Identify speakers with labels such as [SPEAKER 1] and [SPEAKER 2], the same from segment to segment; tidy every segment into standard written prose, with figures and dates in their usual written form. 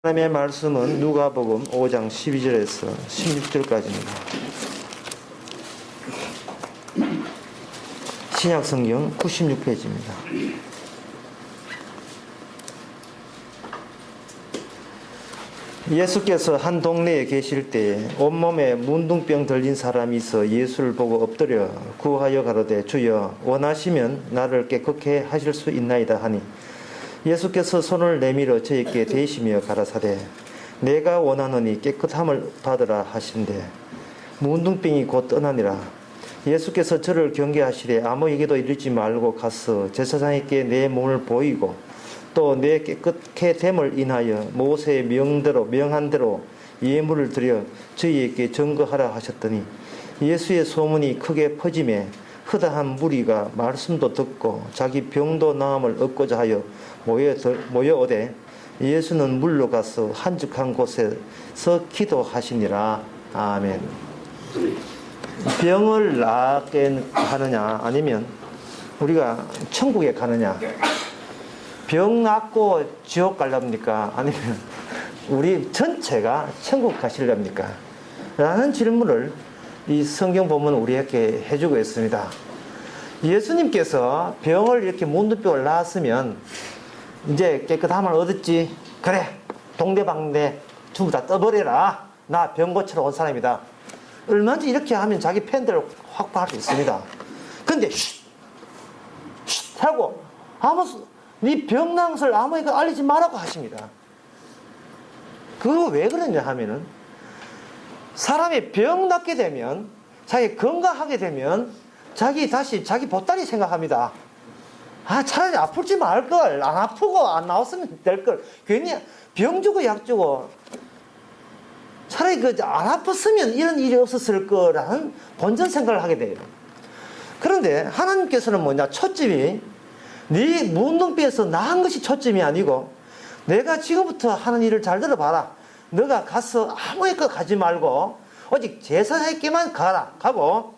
[SPEAKER 1] 하나님의 말씀은 누가복음 5장 12절에서 16절까지입니다. 신약성경 96페이지입니다. 예수께서 한 동네에 계실 때 온몸에 문둥병 들린 사람이 있어 예수를 보고 엎드려 구하여 가로되 주여 원하시면 나를 깨끗게 하실 수 있나이다 하니 예수께서 손을 내밀어 저에게 대시며 가라사대 내가 원하노니 깨끗함을 받으라 하신대 문둥병이 곧 떠나니라. 예수께서 저를 경계하시되 아무에게도 이르지 말고 가서 제사장에게 내 몸을 보이고 또 내 깨끗게 됨을 인하여 모세의 명한 대로 예물을 드려 저희에게 증거하라 하셨더니 예수의 소문이 크게 퍼짐에 허다한 무리가 말씀도 듣고 자기 병도 나음을 얻고자 하여 모여오되 예수는 물러가서 한적한 곳에서 기도하시니라. 아멘. 병을 낫게 하느냐 아니면 우리가 천국에 가느냐, 병 낫고 지옥 가렵니까 아니면 우리 전체가 천국 가시렵니까 라는 질문을 이 성경 본문 우리에게 해주고 있습니다. 예수님께서 병을 이렇게 문둥병을 낳았으면 이제 깨끗함을 얻었지, 그래 동네방네 전부 다 떠버려라, 나 병 고치러 온 사람이다, 얼마든지 이렇게 하면 자기 팬들을 확보할 수 있습니다. 근데 쉿 하고 네 병낭을 아무에게 알리지 말라고 하십니다. 그거 왜 그러냐 하면은 사람이 병 낫게 되면, 자기 건강하게 되면 다시 자기 보따리 생각합니다. 차라리 아플지 말걸, 안 아프고 안 나왔으면 될걸, 괜히 병 주고 약 주고 차라리 안 아팠으면 이런 일이 없었을 거라는 본전 생각을 하게 돼요. 그런데 하나님께서는 뭐냐, 초점이 네 문둥병에서 나은 것이 초점이 아니고 내가 지금부터 하는 일을 잘 들어봐라. 너가 가서 아무에게 가지 말고 오직 제사장에게만 가고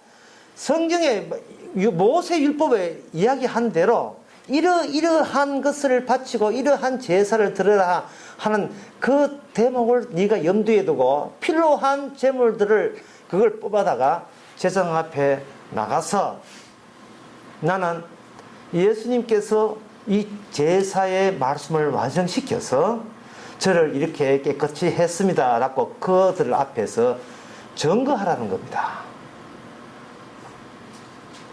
[SPEAKER 1] 성경에 모세 율법에 이야기한 대로 이러한 것을 바치고 이러한 제사를 드려라 하는 그 대목을 네가 염두에 두고 필요한 제물들을 그걸 뽑아다가 제사장 앞에 나가서 나는 예수님께서 이 제사의 말씀을 완성시켜서 저를 이렇게 깨끗이 했습니다 라고 그들 앞에서 증거하라는 겁니다.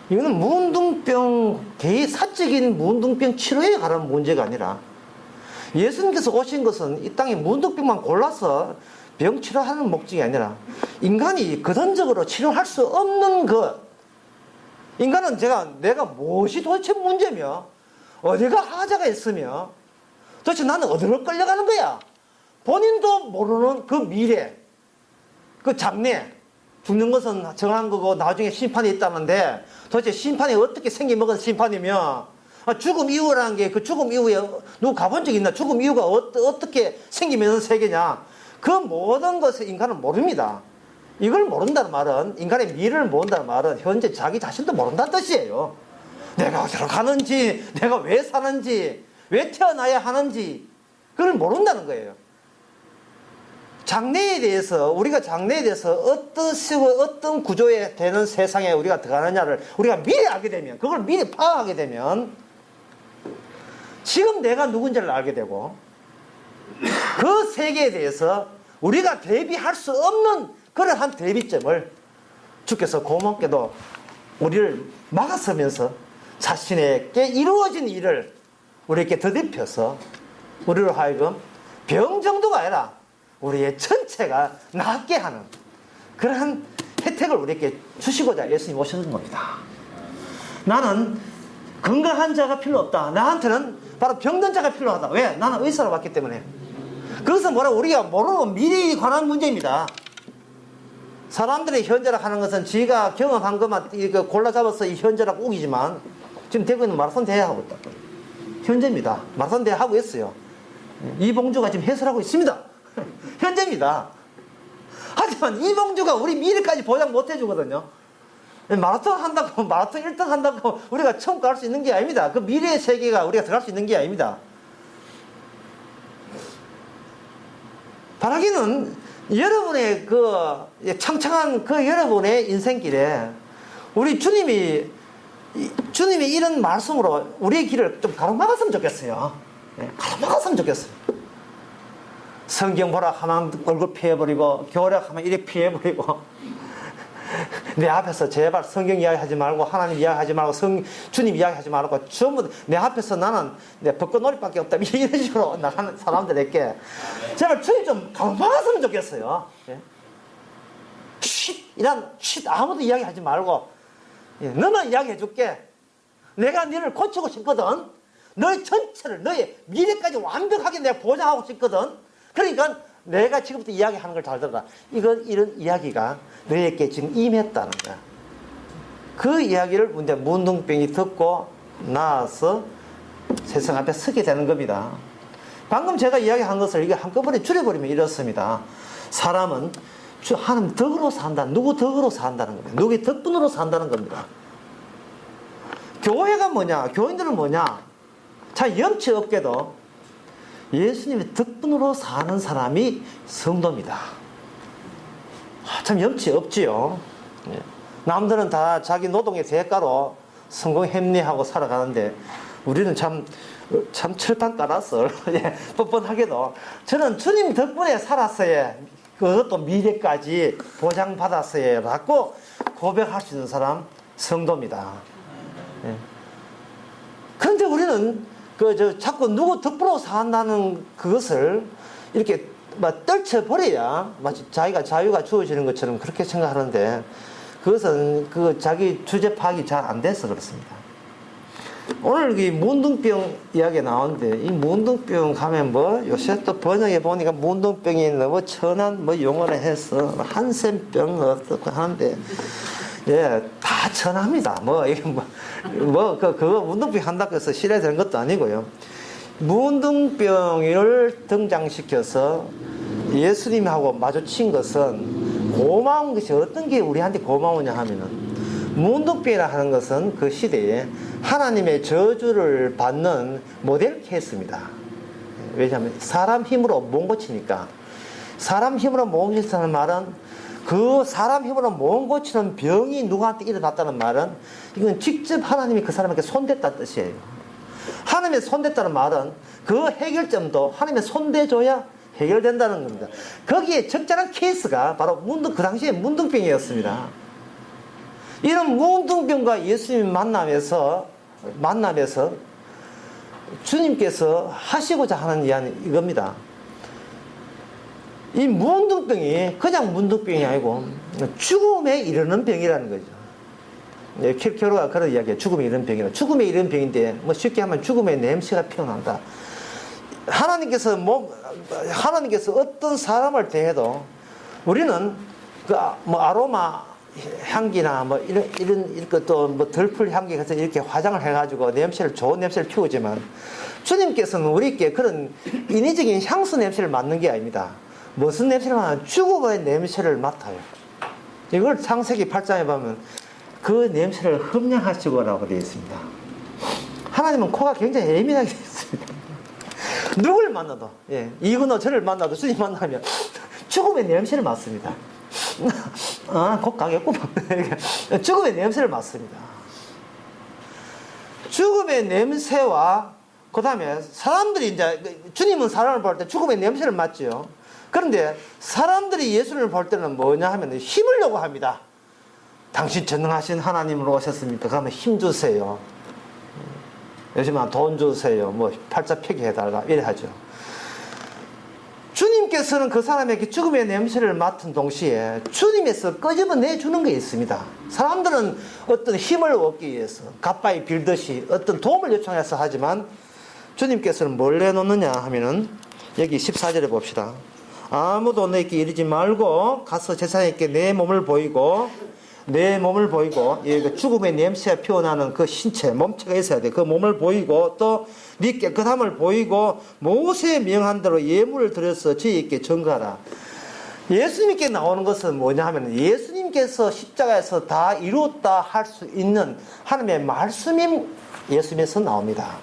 [SPEAKER 1] 이거는 문둥병, 개의 사적인 문둥병 치료에 관한 문제가 아니라 예수님께서 오신 것은 이 땅에 문둥병만 골라서 병 치료하는 목적이 아니라 인간이 근원적으로 치료할 수 없는 것, 인간은 내가 무엇이 도대체 문제며 어디가 하자가 있으며 도대체 나는 어디로 끌려가는 거야, 본인도 모르는 그 미래, 그 장래, 죽는 것은 정한 거고 나중에 심판이 있다는데 도대체 심판이 어떻게 생기먹은 심판이며 죽음 이후라는 게 그 죽음 이후에 누구 가본 적 있나, 죽음 이후가 어떻게 생기면서 세계냐, 그 모든 것을 인간은 모릅니다. 이걸 모른다는 말은, 인간의 미래를 모른다는 말은 현재 자기 자신도 모른다는 뜻이에요. 내가 어디로 가는지, 내가 왜 사는지, 왜 태어나야 하는지 그걸 모른다는 거예요. 장래에 대해서, 우리가 장래에 대해서 어떤 구조에 되는 세상에 우리가 들어가느냐를 우리가 미리 알게 되면, 그걸 미리 파악하게 되면 지금 내가 누군지를 알게 되고 그 세계에 대해서 우리가 대비할 수 없는 그러한 대비점을 주께서 고맙게도 우리를 막아서면서 자신에게 이루어진 일을 우리에게 더듬혀서 우리로 하여금 병 정도가 아니라 우리의 전체가 낫게 하는 그러한 혜택을 우리에게 주시고자 예수님 오셨는 겁니다. 나는 건강한 자가 필요 없다, 나한테는 바로 병든 자가 필요하다. 왜? 나는 의사로 왔기 때문에. 그것은 우리가 모르는 미래에 관한 문제입니다. 사람들이 현재락 하는 것은 지가 경험한 것만 골라 잡아서 이 현재락 우기지만 지금 대구에는 마라톤 대회 하고 있다. 현재입니다. 마라톤 대회 하고 있어요. 이봉주가 지금 해설하고 있습니다. 현재입니다. 하지만 이봉주가 우리 미래까지 보장 못 해주거든요. 마라톤 한다고, 마라톤 1등 한다고 우리가 처음 갈 수 있는 게 아닙니다. 그 미래의 세계가 우리가 들어갈 수 있는 게 아닙니다. 바라기는 여러분의 그 창창한 그 여러분의 인생길에 우리 주님이 이런 말씀으로 우리의 길을 좀 가로막았으면 좋겠어요. 가로막았으면 좋겠어요. 성경 보라 하면 얼굴 피해버리고 교략 하면 이렇게 피해버리고 내 앞에서 제발 성경 이야기하지 말고 하나님 이야기하지 말고 주님 이야기하지 말고 전부 내 앞에서 나는 내 벚꽃놀이밖에 없다 이런 식으로 나가는 사람들에게 제발 주님 좀 가로막았으면 좋겠어요. 쉿 아무도 이야기하지 말고 너만 이야기해줄게. 내가 너를 고치고 싶거든. 너의 전체를 너의 미래까지 완벽하게 내가 보장하고 싶거든. 그러니까 내가 지금부터 이야기하는 걸 잘 들어라. 이런 이야기가 너에게 지금 임했다는 거야. 그 이야기를 문제 문둥병이 듣고 나와서 세상 앞에 서게 되는 겁니다. 방금 제가 이야기한 것을 이게 한꺼번에 줄여버리면 이렇습니다. 사람은 하나님 덕으로 산다. 누구 덕으로 산다는 겁니다. 누구의 덕분으로 산다는 겁니다. 교회가 뭐냐? 교인들은 뭐냐? 자, 염치 없게도 예수님의 덕분으로 사는 사람이 성도입니다. 참 염치 없지요. 남들은 다 자기 노동의 대가로 성공했네하고 살아가는데 우리는 참 철판 깔았어. 뻔뻔하게도 저는 주님 덕분에 살았어야 그것도 미래까지 보장받았어야 라고 고백할 수 있는 사람 성도입니다. 그런데 우리는 자꾸 누구 덕분으로 산다는 그것을 이렇게 막 떨쳐버려야 자기가 자유가 주어지는 것처럼 그렇게 생각하는데 그것은 자기 주제 파악이 잘 안 돼서 그렇습니다. 오늘 이 문둥병 이야기 나오는데 이 문둥병 가면 요새 또 번역해 보니까 문둥병이 너무 천한 용어를 해서 한센병 어떻게 하는데 다 천합니다. 그거 문둥병 한다고 해서 실해야 되는 것도 아니고요. 문둥병을 등장시켜서 예수님하고 마주친 것은 고마운 것이 어떤 게 우리한테 고마우냐 하면은 문둥병이라 하는 것은 그 시대에 하나님의 저주를 받는 모델 케이스입니다. 왜냐하면 사람 힘으로 못 고치니까. 사람 힘으로 못 고친다는 말은 그 사람 힘으로 못 고치는 병이 누구한테 일어났다는 말은 이건 직접 하나님이 그 사람에게 손댔다는 뜻이에요. 하나님의 손댔다는 말은 그 해결점도 하나님의 손대줘야 해결된다는 겁니다. 거기에 적절한 케이스가 바로 그 당시에 문둥병이었습니다. 이런 문둥병과 예수님 만나면서 주님께서 하시고자 하는 이야기 이겁니다. 이 문둥병이 그냥 문둥병이 아니고 죽음에 이르는 병이라는 거죠. 킬케로가 그런 이야기예요. 죽음에 이르는 병이라. 죽음에 이르는 병인데 쉽게 하면 죽음의 냄새가 피어난다. 하나님께서 어떤 사람을 대해도 우리는 아로마 향기나 이런 것도 덜풀 향기 해서 이렇게 화장을 해가지고 좋은 냄새를 피우지만 주님께서는 우리에게 그런 인위적인 향수 냄새를 맡는 게 아닙니다. 무슨 냄새를 맡아요? 죽음의 냄새를 맡아요. 이걸 창세기 8장에 보면 그 냄새를 흠량하시고라고 되어 있습니다. 하나님은 코가 굉장히 예민하게 되어 있습니다. 누굴 만나도, 이거나 저를 만나도 주님 만나면 죽음의 냄새를 맡습니다. 곧 가겠구만. 죽음의 냄새를 맡습니다. 죽음의 냄새와 그 다음에 사람들이 주님은 사람을 볼 때 죽음의 냄새를 맡지요. 그런데 사람들이 예수님을 볼 때는 뭐냐 하면 힘을 요구합니다. 당신 전능하신 하나님으로 오셨습니까? 그러면 힘 주세요. 요즘은 돈 주세요. 팔자 펴기해달라. 이래 하죠. 주님께서는 그 사람에게 죽음의 냄새를 맡은 동시에 주님에서 끄집어내주는 게 있습니다. 사람들은 어떤 힘을 얻기 위해서 가빠이 빌듯이 어떤 도움을 요청해서 하지만 주님께서는 뭘 내놓느냐 하면은 여기 14절에 봅시다. 아무도 너에게 이르지 말고 가서 제사장에게 내 몸을 보이고 죽음의 냄새가 피어나는 그 신체 몸체가 있어야 돼. 그 몸을 보이고 또 네 깨끗함을 보이고 모세의 명한 대로 예물을 드려서 저희에게 전가하라. 예수님께 나오는 것은 뭐냐 하면 예수님께서 십자가에서 다 이루었다 할 수 있는 하나님의 말씀이 예수님에서 나옵니다.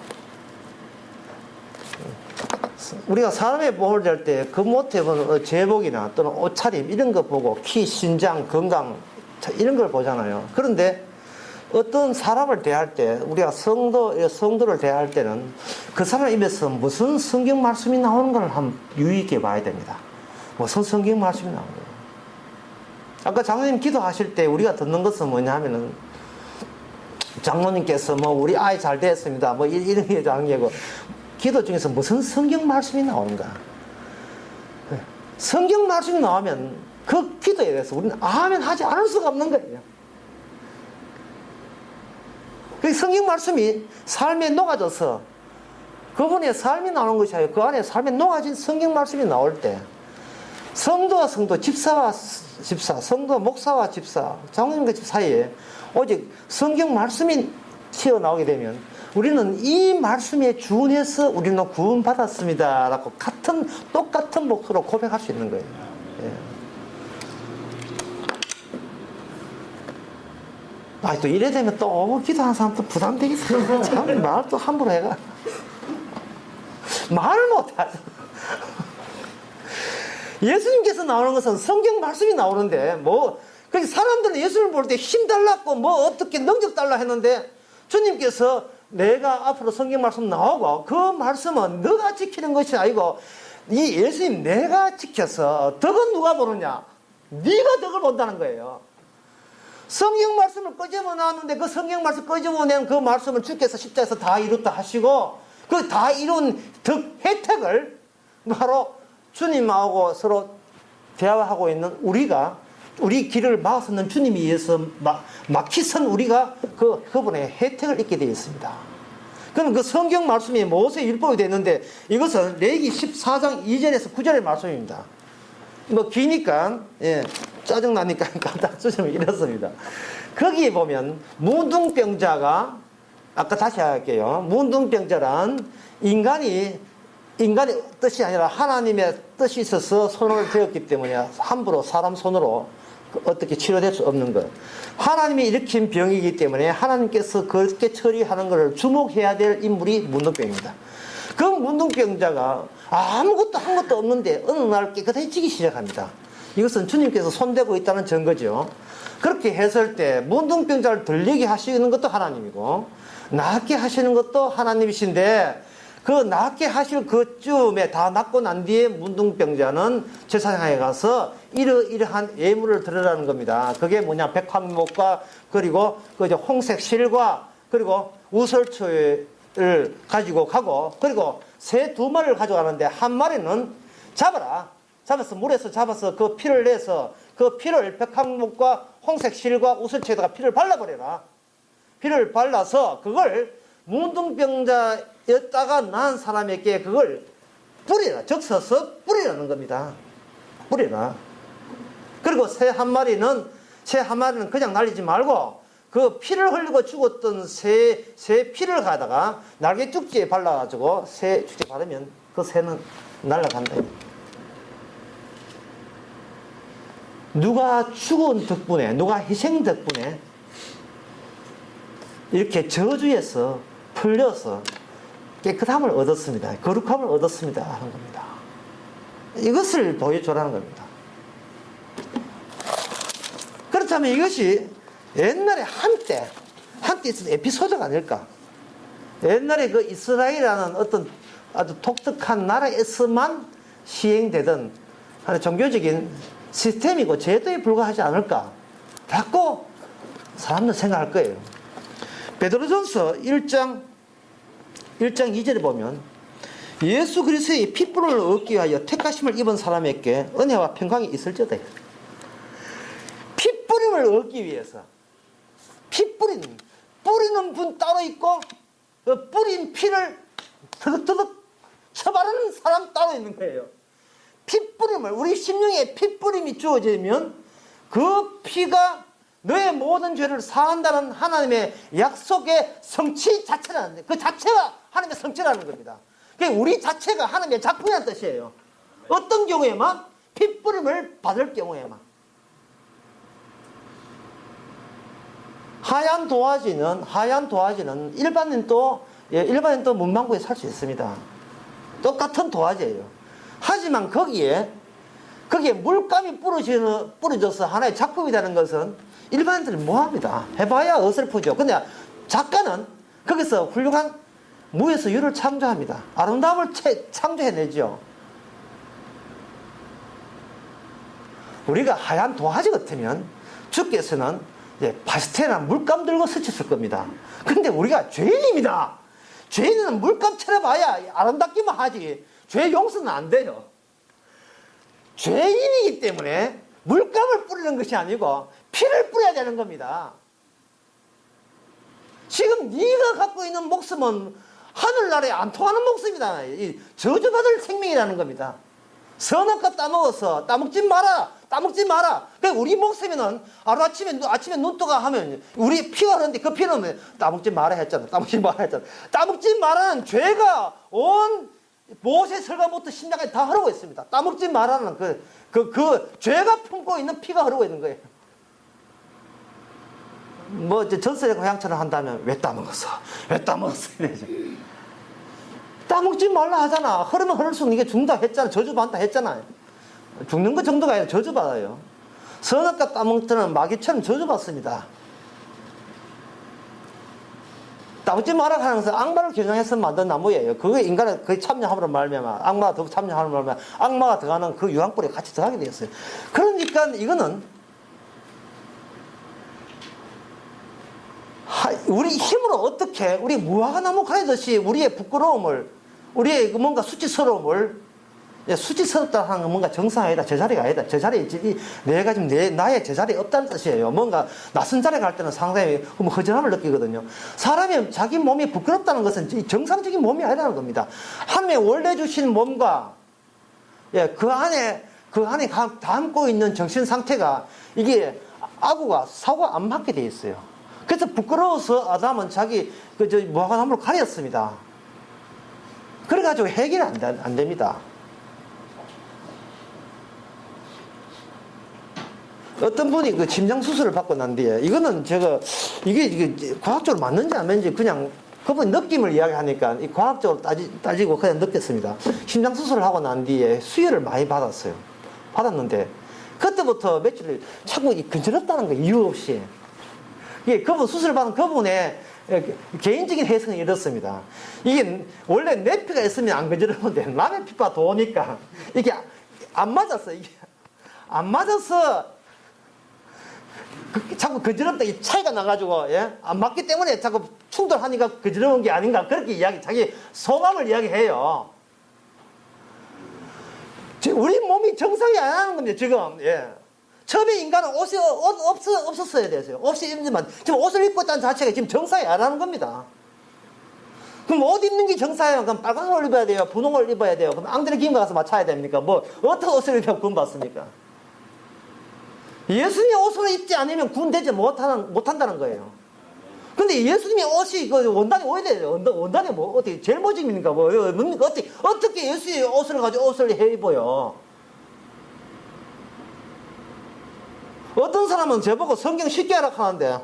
[SPEAKER 1] 우리가 사람의 몸을 될 때 겉모습에 보는 제복이나 또는 옷차림 이런 거 보고 키, 신장, 건강 이런 걸 보잖아요. 그런데 어떤 사람을 대할 때 우리가 성도를 대할 때는 그 사람 입에서 무슨 성경 말씀이 나오는 걸 한번 유의 있게 봐야 됩니다. 무슨 성경 말씀이 나오는 거예요. 아까 장로님 기도하실 때 우리가 듣는 것은 뭐냐 하면은 장로님께서 뭐 우리 아이 잘 됐습니다 뭐 이런 게 장기고 기도 중에서 무슨 성경 말씀이 나오는가. 성경 말씀이 나오면 그 기도에 대해서 우리는 아멘 하지 않을 수가 없는 거예요. 그 성경 말씀이 삶에 녹아져서 그분의 삶이 나오는 것이 아니고 그 안에 삶에 녹아진 성경 말씀이 나올 때 성도와 성도, 집사와 집사, 성도와 목사와 집사, 장로님과 집사 사이에 오직 성경 말씀이 튀어나오게 되면 우리는 이 말씀에 준해서 우리는 구원받았습니다 라고 똑같은 목소리로 고백할 수 있는 거예요. 예. 또 이래 되면 또 기도하는 사람 또 부담되겠어요. 참, 말 또 함부로 해가. 말을 못하죠. 예수님께서 나오는 것은 성경 말씀이 나오는데, 사람들은 예수를 볼 때 힘 달라고, 어떻게 능력 달라 했는데, 주님께서 내가 앞으로 성경 말씀 나오고, 그 말씀은 너가 지키는 것이 아니고, 이 예수님 내가 지켜서 덕은 누가 보느냐? 네가 덕을 본다는 거예요. 성경 말씀을 끄집어 놨는데 그 성경 말씀 끄집어 낸 그 말씀을 주께서 십자에서 다 이뤘다 하시고 그 다 이룬 덕 혜택을 바로 주님하고 서로 대화하고 있는 우리 길을 막아서는 주님에 의해서 막히선 우리가 그분의 혜택을 잊게 되어 있습니다. 그럼 그 성경 말씀이 모세의 율법이 됐는데 이것은 레위기 14장 2절에서 9절의 말씀입니다. 기니까 짜증나니까 갖다 쓰시면 이렇습니다. 거기에 보면 문둥병자가 아까 다시 할게요. 문둥병자란 인간의 뜻이 아니라 하나님의 뜻이 있어서 손을 대었기 때문에 함부로 사람 손으로 어떻게 치료될 수 없는 것. 하나님이 일으킨 병이기 때문에 하나님께서 그렇게 처리하는 것을 주목해야 될 인물이 문둥병입니다. 그 문둥병자가 아무것도 한 것도 없는데 어느 날 깨끗해지기 시작합니다. 이것은 주님께서 손대고 있다는 증거죠. 그렇게 했을 때 문둥병자를 들리게 하시는 것도 하나님이고 낫게 하시는 것도 하나님이신데 그 낫게 하실 그쯤에 다 낫고 난 뒤에 문둥병자는 제사장에 가서 이러이러한 예물을 드리라는 겁니다. 그게 뭐냐, 백황목과 그리고 홍색 실과 그리고 우설초를 가지고 가고 그리고 새 2마리를 가져가는데 한 마리는 잡아서 물에서 잡아서 그 피를 내서 그 피를 백항목과 홍색 실과 우설초에다가 피를 발라버려라. 피를 발라서 그걸 문둥병자였다가 난 사람에게 그걸 뿌리라. 적셔서 뿌리라는 겁니다. 뿌리라. 그리고 새 한 마리는 그냥 날리지 말고 그 피를 흘리고 죽었던 새 피를 가다가 날개 쭉지에 발라가지고 새 쭉지에 바르면 그 새는 날아간다. 누가 죽은 덕분에, 누가 희생 덕분에 이렇게 저주에서 풀려서 깨끗함을 얻었습니다. 거룩함을 얻었습니다. 하는 겁니다. 이것을 보여주라는 겁니다. 그렇다면 이것이 옛날에 한때 있었던 에피소드가 아닐까? 옛날에 그 이스라엘이라는 어떤 아주 독특한 나라에서만 시행되던 하나의 종교적인 시스템이고 제도에 불과하지 않을까? 라고 사람들 생각할 거예요. 베드로전서 1장 2절에 보면 예수 그리스도의 핏불을 얻기 위하여 택하심을 입은 사람에게 은혜와 평강이 있을지어다. 핏뿌림을 얻기 위해서 뿌리는 분 따로 있고 그 뿌린 피를 더덕더덕 쳐바르는 사람 따로 있는 거예요. 핏뿌림을 우리 심령에 핏뿌림이 주어지면 그 피가 너의 모든 죄를 사한다는 하나님의 약속의 성취 자체라는 그 자체가 하나님의 성취라는 겁니다. 그러니까 우리 자체가 하나님의 작품이라는 뜻이에요. 어떤 경우에만 핏뿌림을 받을 경우에만. 하얀 도화지는 일반인도 문방구에 살 수 있습니다. 똑같은 도화지예요. 하지만 거기에 물감이 뿌려져서 하나의 작품이 되는 것은 일반인들이 뭐합니다. 해봐야 어설프죠. 근데 작가는 거기서 훌륭한 무에서 유를 창조합니다. 아름다움을 창조해내죠. 우리가 하얀 도화지 같으면 주께서는 파스텔이나 물감 들고 스쳤을 겁니다. 근데 우리가 죄인입니다. 죄인은 물감 칠해봐야 아름답기만 하지 죄 용서는 안 돼요. 죄인이기 때문에 물감을 뿌리는 것이 아니고 피를 뿌려야 되는 겁니다. 지금 네가 갖고 있는 목숨은 하늘나라에 안 통하는 목숨이다. 저주받을 생명이라는 겁니다. 선악과 따먹어서 따먹지 마라. 따먹지 마라. 그러니까 우리 목숨에는 아침에 눈 뜨고 하면 우리 피가 흐르는데 그 피는 따먹지 마라 했잖아. 따먹지 마라 했잖아. 따먹지 마라는 죄가 온 모세 설가부터 심장까지 다 흐르고 있습니다. 따먹지 마라는 그 죄가 품고 있는 피가 흐르고 있는 거예요. 뭐 전설의 고향처럼 한다면 왜 따먹었어? 왜 따먹었어? 이러죠. 따먹지 말라 하잖아. 흐르면 흐를수록 이게 죽는다 했잖아. 저주받는다 했잖아. 죽는 것 정도가 아니라 저주받아요. 선악과 따먹기는 마귀처럼 저주받습니다. 따먹지 마라 하는 것은 악마를 겨냥해서 만든 나무예요. 그게 인간의 거의 참여함으로 말미암아 악마가 더 참여함으로 말미암아 악마가 들어가는 그 유황불에 같이 들어가게 되었어요. 그러니까 이거는 우리 힘으로 어떻게 우리 무화과 나무 가리듯이 우리의 부끄러움을 우리의 뭔가 수치스러움을 수치스럽다 하는 건 뭔가 정상 아니다. 제자리가 아니다. 제자리에 내가 지금 나의 제자리에 없다는 뜻이에요. 뭔가 낯선 자리에 갈 때는 상당히 허전함을 느끼거든요. 사람이 자기 몸이 부끄럽다는 것은 정상적인 몸이 아니라는 겁니다. 하나님의 원래 주신 몸과 그 안에 담고 있는 정신 상태가 이게 아구가 사고가 안 맞게 돼 있어요. 그래서 부끄러워서 아담은 자기 무화과 나무를 가렸습니다. 그래가지고 해결이 안 됩니다. 어떤 분이 그 심장 수술을 받고 난 뒤에 이거는 이게 과학적으로 맞는지 안 맞는지 그냥 그분 느낌을 이야기하니까 이 과학적으로 따지고 그냥 느꼈습니다. 심장 수술을 하고 난 뒤에 수혈을 많이 받았는데 그때부터 며칠 자꾸 근지럽다는 거 이유 없이. 그분 수술을 받은 그분의 개인적인 해석은 이렇습니다. 이게 원래 내 피가 있으면 안 근지러운데 남의 피가 도니까 이게 안 맞았어. 이게 안 맞아서 자꾸 근지럽다 이 차이가 나가지고 안 맞기 때문에 자꾸 충돌하니까 근지러운 게 아닌가 그렇게 자기 소감을 이야기해요. 우리 몸이 정상이 안 하는 겁니다. 지금 처음에 인간은 옷이 없었어야 됐어요. 옷이 입지만 지금 옷을 입고 있다는 자체가 지금 정상이 안 하는 겁니다. 그럼 옷 입는 게 정상이에요. 그럼 빨간 옷을 입어야 돼요. 분홍 옷을 입어야 돼요. 그럼 앙드레 김 가서 맞춰야 됩니까? 어떤 옷을 입으면 구원받습니까? 예수님이 옷을 입지 않으면 구원되지 못한다는 거예요. 근데 예수님이 옷이 원단이 어디 돼요? 원단이 어떻게 제일 모집입니까? 어떻게 예수의 옷을 가지고 옷을 해 입어요? 어떤 사람은 저보고 성경 쉽게 하라 하는데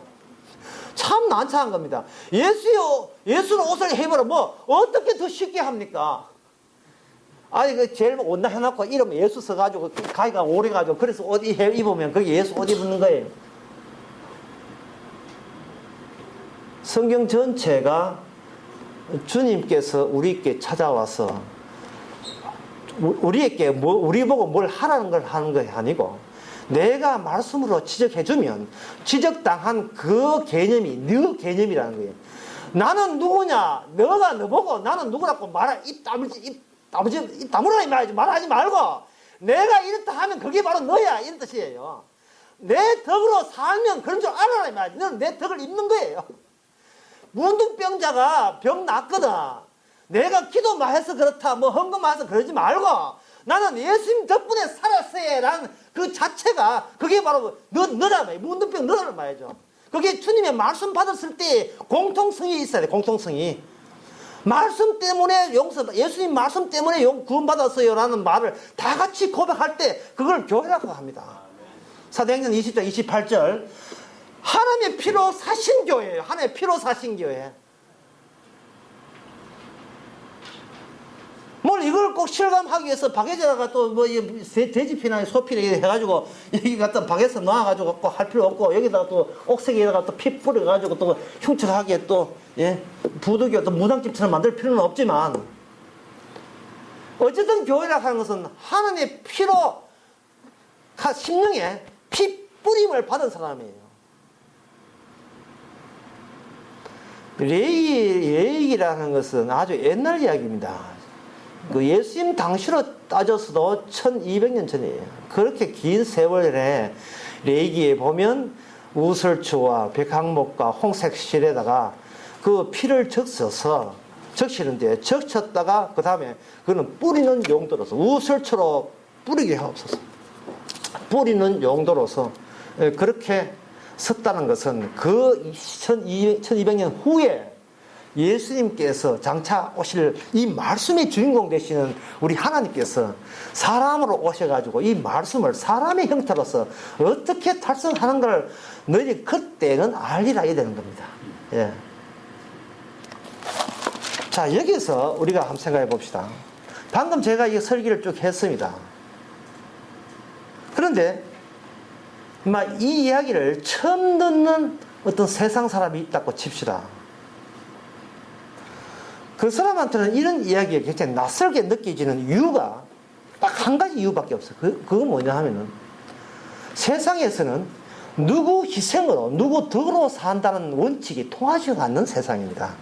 [SPEAKER 1] 참 난처한 겁니다. 예수는 옷을 해입으라 어떻게 더 쉽게 합니까? 아니 제일 원단 해놓고 이름 예수 써가지고 가기가 오래가지고 그래서 옷 입으면 그게 예수 옷 입는 거예요. 성경 전체가 주님께서 우리에게 찾아와서 우리 보고 뭘 하라는 걸 하는 것이 아니고 내가 말씀으로 지적해주면 지적당한 그 개념이 너 개념이라는 거예요. 나는 누구냐? 너가 너보고 나는 누구라고 입 다물어라 말하지 말고 내가 이렇다 하면 그게 바로 너야 이런 뜻이에요. 내 덕으로 살면 그런 줄 알아라 이 말이야. 너는 내 덕을 입는 거예요. 문둥병자가 병 났거든. 내가 기도만 해서 그렇다 헌금만 해서 그러지 말고 나는 예수님 덕분에 살았어요 라는 그 자체가 그게 바로 너란 말이에요. 문둥병 너란 말이죠. 그게 주님의 말씀 받았을 때 공통성이 있어야 돼. 공통성이. 말씀 때문에 예수님 말씀 때문에 구원받았어요 라는 말을 다 같이 고백할 때 그걸 교회라고 합니다. 사도행전 20장 28절 하나님의 피로 사신 교회예요. 하나님의 피로 사신 교회. 뭘 이걸 꼭 실감하기 위해서 박에다가 또 뭐 돼지피나 소피나 해가지고 여기 갖다 박에서 놔가지고 꼭 할 필요 없고 여기다가 또 옥색에다가 또 피 뿌려가지고 또 흉측하게 또 부득이 또 무당집처럼 만들 필요는 없지만 어쨌든 교회라 하는 것은 하나님의 피로 심령에 피 뿌림을 받은 사람이에요. 레이기라는 것은 아주 옛날 이야기입니다. 그 예수님 당시로 따져서도 1200년 전이에요. 그렇게 긴 세월에 레이기에 보면 우설초와 백항목과 홍색실에다가 그 피를 적시는데 적셨다가 그 다음에 그는 뿌리는 용도로서 우설초로 뿌리게 하옵소서. 뿌리는 용도로서 그렇게 섰다는 것은 그 1200년 후에 예수님께서 장차 오실 이 말씀의 주인공 되시는 우리 하나님께서 사람으로 오셔가지고 이 말씀을 사람의 형태로서 어떻게 달성하는 걸 너희 그때는 알리라 해야 되는 겁니다. 예. 자, 여기서 우리가 한번 생각해 봅시다. 방금 제가 이 설교를 쭉 했습니다. 그런데 이 이야기를 처음 듣는 어떤 세상 사람이 있다고 칩시다. 그 사람한테는 이런 이야기가 굉장히 낯설게 느껴지는 이유가 딱 한 가지 이유밖에 없어요. 그건 뭐냐 하면은 세상에서는 누구 희생으로 누구 덕으로 산다는 원칙이 통하지 않는 세상입니다.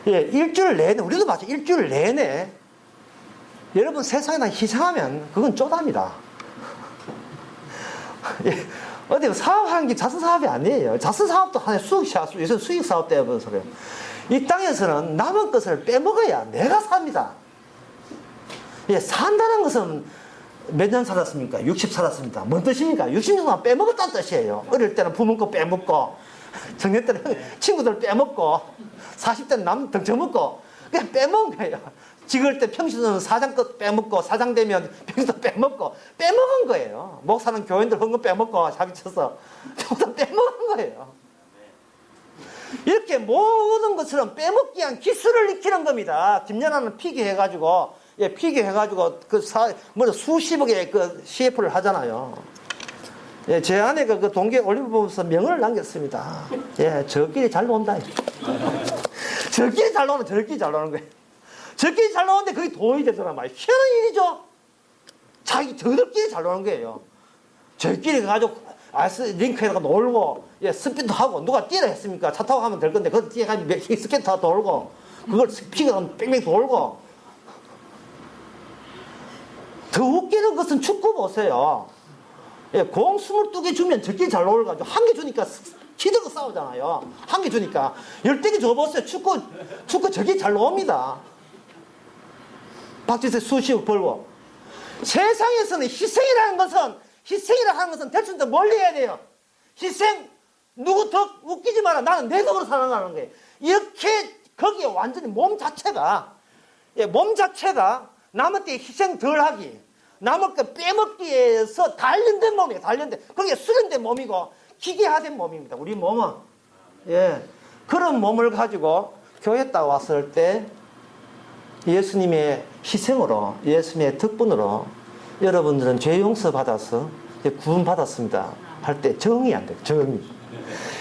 [SPEAKER 1] 예, 일주일 내내, 우리도 마찬가지 일주일 내내 여러분 세상에다 희생하면 그건 쪼답니다. 예, 어디 사업하는 게 자선 사업이 아니에요. 자선 사업도 하나의 수익사업, 요새 수익사업 때문에 그래요. 이 땅에서는 남은 것을 빼먹어야 내가 삽니다. 예, 산다는 것은 몇 년 살았습니까? 60 살았습니다. 뭔 뜻입니까? 60년 동안 빼먹었다는 뜻이에요. 어릴 때는 부모 거 빼먹고, 청년 때는 친구들 빼먹고, 40대는 남 덩쳐먹고, 그냥 빼먹은 거예요. 지글 때 평신도는 사장 것 빼먹고, 사장 되면 평신도 빼먹고, 빼먹은 거예요. 목사는 교인들 헌금 빼먹고, 자기 쳐서, 전부 다 빼먹은 거예요. 이렇게 모든 것처럼 빼먹기 위한 기술을 익히는 겁니다. 김연아는 피기해가지고, 피기해가지고, 수십억의 그 CF를 하잖아요. 예, 제 아내가 그 동계 올림픽 보면서 명언을 남겼습니다. 예, 저끼리 잘 논다. 저끼리 잘 노는, 저끼리 잘 노는 거예요. 저끼리 잘 노는데 그게 도움이 되더란 말이에요. 희한한 일이죠? 저들끼리 잘 노는 거예요. 저끼리 가지고, 링크에다가 놀고, 스피드 하고, 누가 뛰라 했습니까? 차 타고 가면 될 건데, 그거 뒤에 가면 스케이트 타고 돌고, 그걸 피가 뺑뺑 돌고. 더 웃기는 것은 축구 보세요. 공 22개 주면 저끼리 잘 놀아가지고, 한 개 주니까 기대고 싸우잖아요. 한 개 주니까. 10개 줘보세요. 축구 저끼리 잘 노습니다. 박지세 수십억 벌고. 세상에서는 희생이라는 것은 대충 멀리 해야 돼요. 희생, 누구 덕 웃기지 마라. 나는 내 덕으로 살아가는 거예요. 이렇게, 거기에 완전히 몸 자체가 남을 때 희생 덜 하기, 남을 거 빼먹기 위해서 단련된 몸이에요. 그게 수련된 몸이고, 기계화된 몸입니다. 우리 몸은. 예. 그런 몸을 가지고 교회 딱 왔을 때 예수님의 희생으로, 예수님의 덕분으로 여러분들은 죄 용서 받아서 구원 받았습니다 할 때 정이 안 돼요. 정이.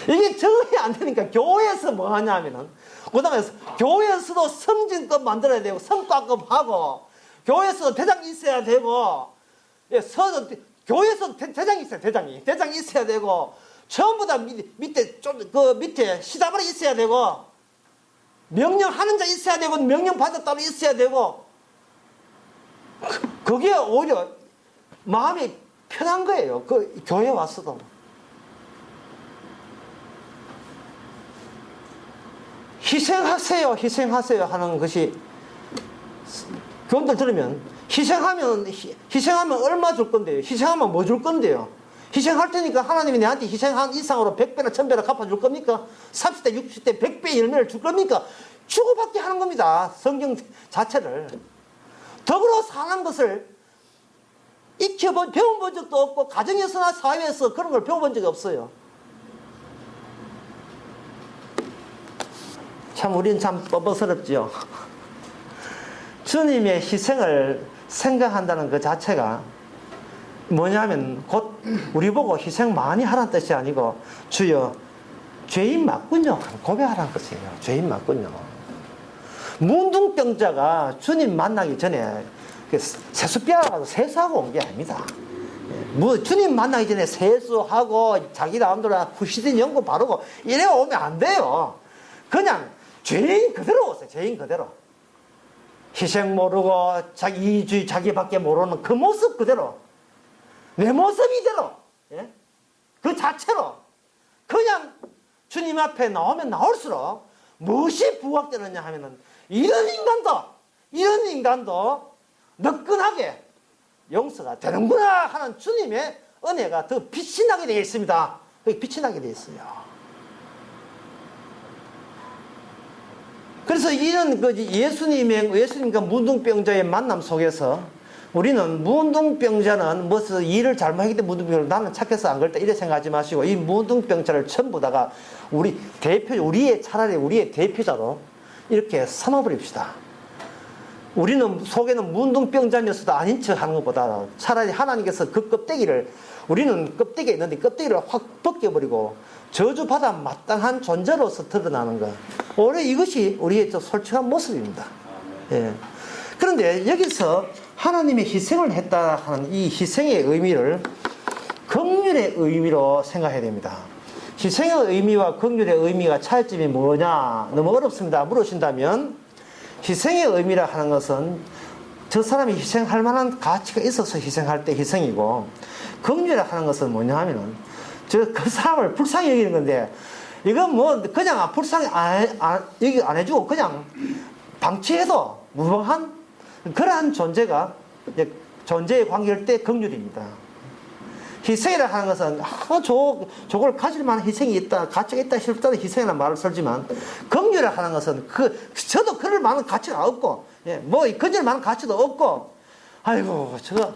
[SPEAKER 1] 이게 정이 안 되니까 교회에서 뭐 하냐면은, 그 다음에 교회에서도 성진급 만들어야 되고, 성과급 하고, 교회에서도 대장이 있어야 되고, 교회에서도 대장이 있어요. 대장이 있어야 되고, 전부 다 밑에 시다발이 있어야 되고, 명령하는 자 있어야 되고, 명령 받은 따로 있어야 되고, 그게 오히려 마음이 편한 거예요. 그 교회 왔어도. 희생하세요 하는 것이, 교원들 들으면 희생하면 얼마 줄 건데요? 희생하면 뭐 줄 건데요? 희생할 테니까 하나님이 내한테 희생한 이상으로 100배나 1000배나 갚아줄 겁니까? 30대 60대 100배의 열매를 줄 겁니까? 주고받게 하는 겁니다. 성경 자체를. 덕으로 사는 것을 배워본 적도 없고, 가정에서나 사회에서 그런 걸 배워본 적이 없어요. 참, 우리는 참 뻔뻔스럽지요. 주님의 희생을 생각한다는 그 자체가 뭐냐면 곧 우리 보고 희생 많이 하라는 뜻이 아니고 주여 죄인 맞군요 고백하라는 뜻이에요. 죄인 맞군요. 문둥병자가 주님 만나기 전에 세수뼈가서 세수하고 온 게 아닙니다. 뭐 주님 만나기 전에 세수하고 자기 나름대로 후시딘 연고 바르고 이래 오면 안 돼요. 그냥 죄인 그대로 오세요. 죄인 그대로. 희생 모르고 자기 이주의 자기밖에 모르는 그 모습 그대로, 내 모습 이대로, 예? 그 자체로 그냥 주님 앞에 나오면 나올수록 무엇이 부각되느냐 하면은 이런 인간도 너끈하게 용서가 되는구나 하는 주님의 은혜가 더 빛이 나게 되어 있습니다. 빛이 나게 되어 있어요. 그래서 이런 예수님과 문둥병자의 만남 속에서 우리는 문둥병자는 무슨 일을 잘못하기 때문에 문둥병자를 나는 착해서 안 그랬다 이래 생각하지 마시고 이 문둥병자를 전부 다가 차라리 우리의 대표자로 이렇게 삼아버립시다. 우리는 속에는 문둥병자였어도 아닌 척 하는 것보다 차라리 하나님께서 그 껍데기를, 우리는 껍데기가 있는데 껍데기를 확 벗겨버리고 저주받아 마땅한 존재로서 드러나는 것. 오히려 이것이 우리의 솔직한 모습입니다. 예. 그런데 여기서 하나님의 희생을 했다 하는 이 희생의 의미를 긍휼의 의미로 생각해야 됩니다. 희생의 의미와 긍휼의 의미가 차이점이 뭐냐? 너무 어렵습니다. 물으신다면 희생의 의미라 하는 것은 저 사람이 희생할 만한 가치가 있어서 희생할 때 희생이고, 긍휼이라 하는 것은 뭐냐 하면은 그 사람을 불쌍히 여기는 건데, 이건 뭐 그냥 불쌍히 여기 안 해주고 그냥 방치해도 무방한 그러한 존재의 관계일 때 긍휼입니다. 희생이라 하는 것은 저걸 가질 만한 희생이 있다, 가치가 있다 싶다는 희생이라는 말을 쓰지만, 긍휼이라 하는 것은 저도 그럴 만한 가치가 없고, 뭐 건질 만한 가치도 없고, 저거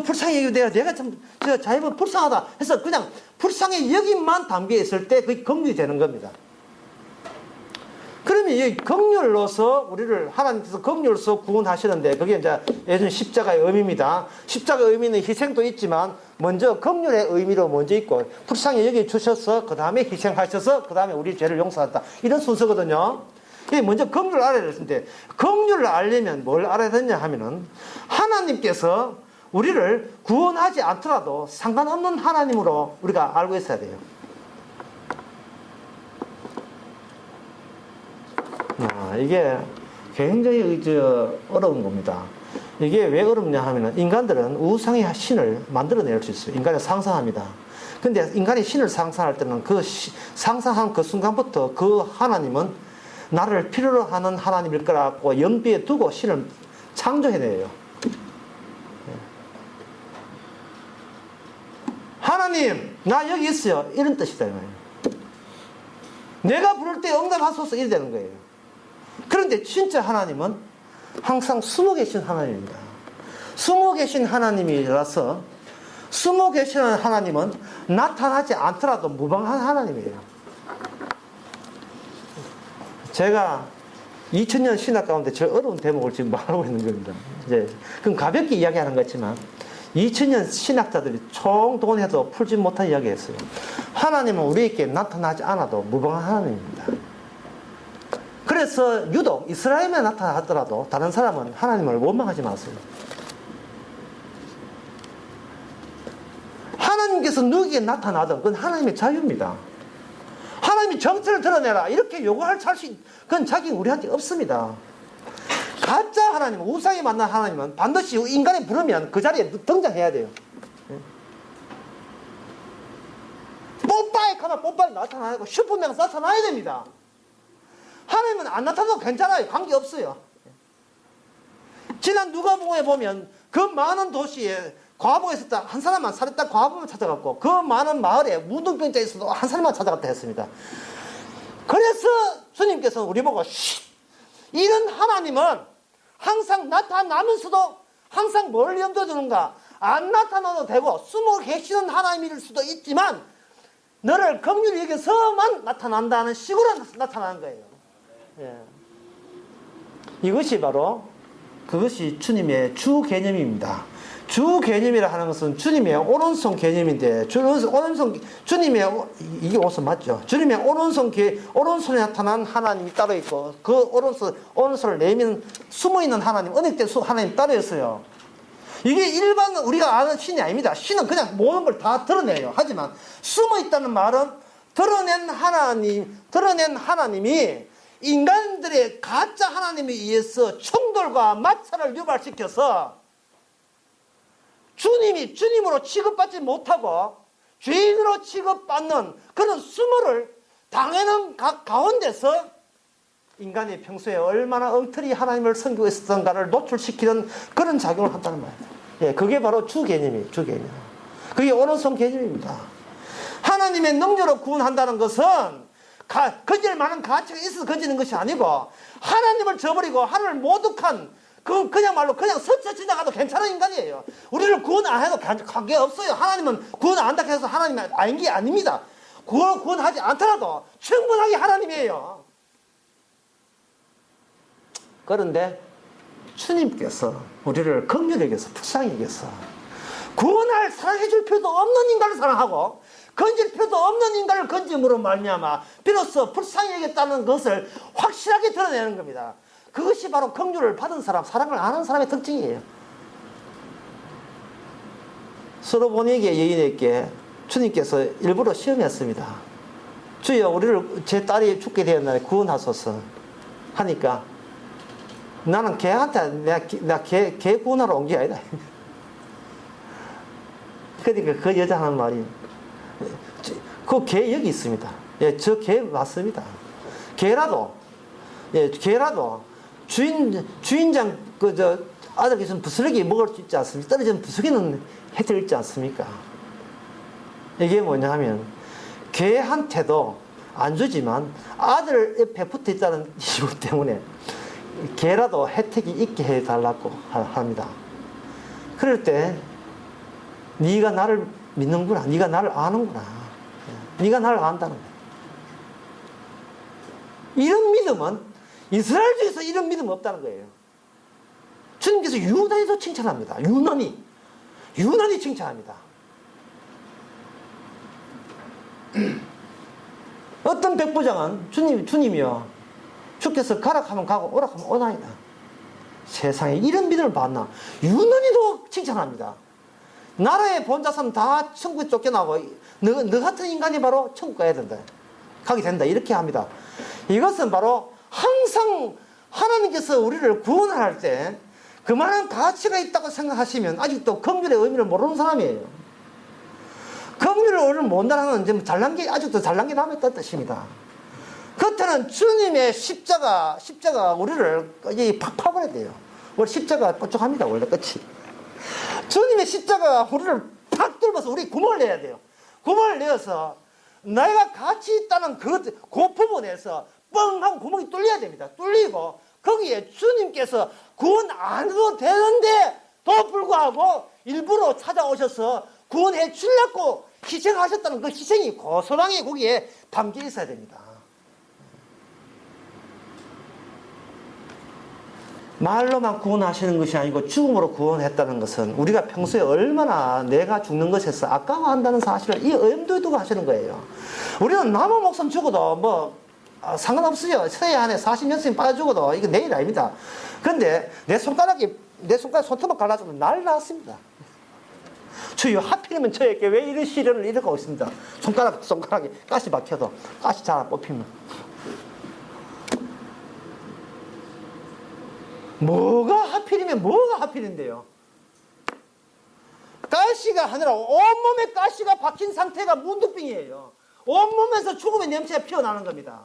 [SPEAKER 1] 불쌍히 여기고 내가 자기보다 불쌍하다 해서 그냥 불쌍히 여김만 담겨 있을 때 그게 긍휼이 되는 겁니다. 그러면 이 긍휼로서 우리를 하나님께서 긍휼로서 구원하시는데, 그게 이제 예전 십자가의 의미입니다. 십자가의 의미는 희생도 있지만 먼저 긍휼의 의미로 먼저 있고, 불쌍히 여기 주셔서 그 다음에 희생하셔서 그 다음에 우리 죄를 용서한다, 이런 순서거든요. 먼저 긍휼을 알아야 되는데, 긍휼을 알려면 뭘 알아야 되냐 하면은 하나님께서 우리를 구원하지 않더라도 상관없는 하나님으로 우리가 알고 있어야 돼요. 이게 굉장히 어려운 겁니다. 이게 왜 어렵냐 하면 인간들은 우상의 신을 만들어낼 수 있어요. 인간이 상상합니다. 근데 인간이 신을 상상할 때는 상상한 그 순간부터 그 하나님은 나를 필요로 하는 하나님일 거라고 염두에 두고 신을 창조해내요. 하나님, 나 여기 있어요, 이런 뜻이다. 내가 부를 때 응답하소서, 이래 되는 거예요. 그런데 진짜 하나님은 항상 숨어 계신 하나님입니다. 숨어 계신 하나님이라서, 숨어 계시는 하나님은 나타나지 않더라도 무방한 하나님이에요. 제가 2000년 신학 가운데 제일 어려운 대목을 지금 말하고 있는 겁니다. 그럼 가볍게 이야기하는 것 같지만 2000년 신학자들이 총동원해도 풀지 못한 이야기였어요. 하나님은 우리에게 나타나지 않아도 무방한 하나님입니다. 그래서 유독 이스라엘에 나타나더라도 다른 사람은 하나님을 원망하지 마세요. 하나님께서 누구에게 나타나든 그건 하나님의 자유입니다. 하나님이 정체를 드러내라 이렇게 요구할 그건 자격이 우리한테 없습니다. 가짜 하나님, 우상이 만난 하나님은 반드시 인간이 부르면 그 자리에 등장해야 돼요. 뽀빠이 가면 뽀빠이 나타나고 슈퍼맨 나타나야 됩니다. 하나님은 안 나타나도 괜찮아요. 관계없어요. 지난 누가복음에 보면 그 많은 도시에 과부가 있었다, 한 사람만 살았다 과부만 찾아갔고, 그 많은 마을에 문둥병자 있어도 한 사람만 찾아갔다 했습니다. 그래서 주님께서는 우리 보고 이런 하나님은 항상 나타나면서도 항상 뭘 염두에 두는가? 안 나타나도 되고 숨어 계시는 하나님일 수도 있지만 너를 긍휼히 여기서만 나타난다는 식으로 나타나는 거예요. 예. 이것이 바로 그것이 주님의 주 개념입니다. 주 개념이라 하는 것은 주님의 오른손 개념인데, 주님의, 이게 오른손 맞죠? 주님의 오른손에 나타난 하나님이 따로 있고, 그 오른손을 내면 숨어있는 하나님, 언약된 하나님 따로 있어요. 이게 일반 우리가 아는 신이 아닙니다. 신은 그냥 모든 걸 다 드러내요. 하지만 숨어있다는 말은 드러낸 하나님이 인간들의 가짜 하나님에 의해서 충돌과 마찰을 유발시켜서 주님으로 취급받지 못하고 죄인으로 취급받는 그런 수모를 당하는 가운데서 인간이 평소에 얼마나 엉터리 하나님을 섬기고 있었던가를 노출시키는 그런 작용을 한다는 말이에요. 예, 그게 바로 주 개념이에요. 주 개념. 그게 오른손 개념입니다. 하나님의 능력으로 구원한다는 것은 거질 만한 가치가 있어서 거지는 것이 아니고, 하나님을 저버리고 하나님을 모독한 그냥말로 그냥 스쳐 지나가도 괜찮은 인간이에요. 우리를 구원 안 해도 관계없어요. 하나님은 구원 안 한다고 해서 하나님이 아닌 게 아닙니다. 구원하지 않더라도 충분하게 하나님이에요. 그런데 주님께서 우리를 긍휼히 여겨서, 불쌍히 여겨서 구원할 사랑해 줄 필요도 없는 인간을 사랑하고 건질 필요도 없는 인간을 건짐으로 말미암아 비로소 불쌍히 여겼다는 것을 확실하게 드러내는 겁니다. 그것이 바로 긍휼을 받은 사람, 사랑을 아는 사람의 특징이에요. 솔로몬에게 여인에게 주님께서 일부러 시험했습니다. 주여, 제 딸이 죽게 되었나니 구원하소서 하니까, 나는 걔한테 내가 걔 구원하러 온 게 아니다. 그러니까 그 여자 하는 말이, 그 걔 여기 있습니다. 예, 저 걔 맞습니다. 걔라도 주인장 아들께서는 부스러기 먹을 수 있지 않습니까? 떨어지는 부스러기는 해드릴 지 않습니까? 이게 뭐냐 하면, 걔한테도 안 주지만 아들 옆에 붙어 있다는 이유 때문에 걔라도 혜택이 있게 해달라고 합니다. 그럴 때 네가 나를 믿는구나, 네가 나를 아는구나, 네가 나를 안다는 거야. 이런 믿음은 이스라엘 중에서 이런 믿음 없다는 거예요. 주님께서 유난히도 칭찬합니다. 유난히 칭찬합니다. 어떤 백부장은 주님이요, 주께서 가라 하면 가고 오라 하면 오나이다. 세상에 이런 믿음을 봤나? 유난히도 칭찬합니다. 나라의 본자사는 다 천국에 쫓겨나고 너 같은 인간이 바로 천국 가야 된다, 가게 된다, 이렇게 합니다. 이것은 바로 항상 하나님께서 우리를 구원할 때 그만한 가치가 있다고 생각하시면 아직도 긍휼의 의미를 모르는 사람이에요. 긍휼의 의미를 모른다는 건 아직도 잘난 게 남았다는 뜻입니다. 겉에는 주님의 십자가 우리를 팍 파버려야 돼요. 원래 십자가 뾰족합니다. 원래 끝이. 주님의 십자가 우리를 팍 뚫어서 우리 구멍을 내야 돼요. 구멍을 내어서 내가 가치 있다는 그 부분에서 뻥 하고 구멍이 뚫려야 됩니다. 뚫리고 거기에 주님께서 구원 안 해도 되는데도 불구하고 일부러 찾아오셔서 구원해 주려고 희생하셨다는 그 희생이 고스란히 거기에 담겨 있어야 됩니다. 말로만 구원하시는 것이 아니고 죽음으로 구원했다는 것은 우리가 평소에 얼마나 내가 죽는 것에서 아까워한다는 사실을 이 염두에 두고 하시는 거예요. 우리는 남의 목숨 죽어도 상관없어요. 서해 안에 40년씩 빠져 죽어도 이거 내일 아닙니다. 근데 내 손가락 손톱을 갈라져도 난리 났습니다. 주여, 하필이면 저에게 왜 이런 시련을 일으키고 있습니다. 손가락에 가시 박혀도 가시 잘 안 뽑히면. 뭐가 하필인데요? 가시가 아니라 온몸에 가시가 박힌 상태가 문둥병이에요. 온몸에서 죽음의 냄새가 피어나는 겁니다.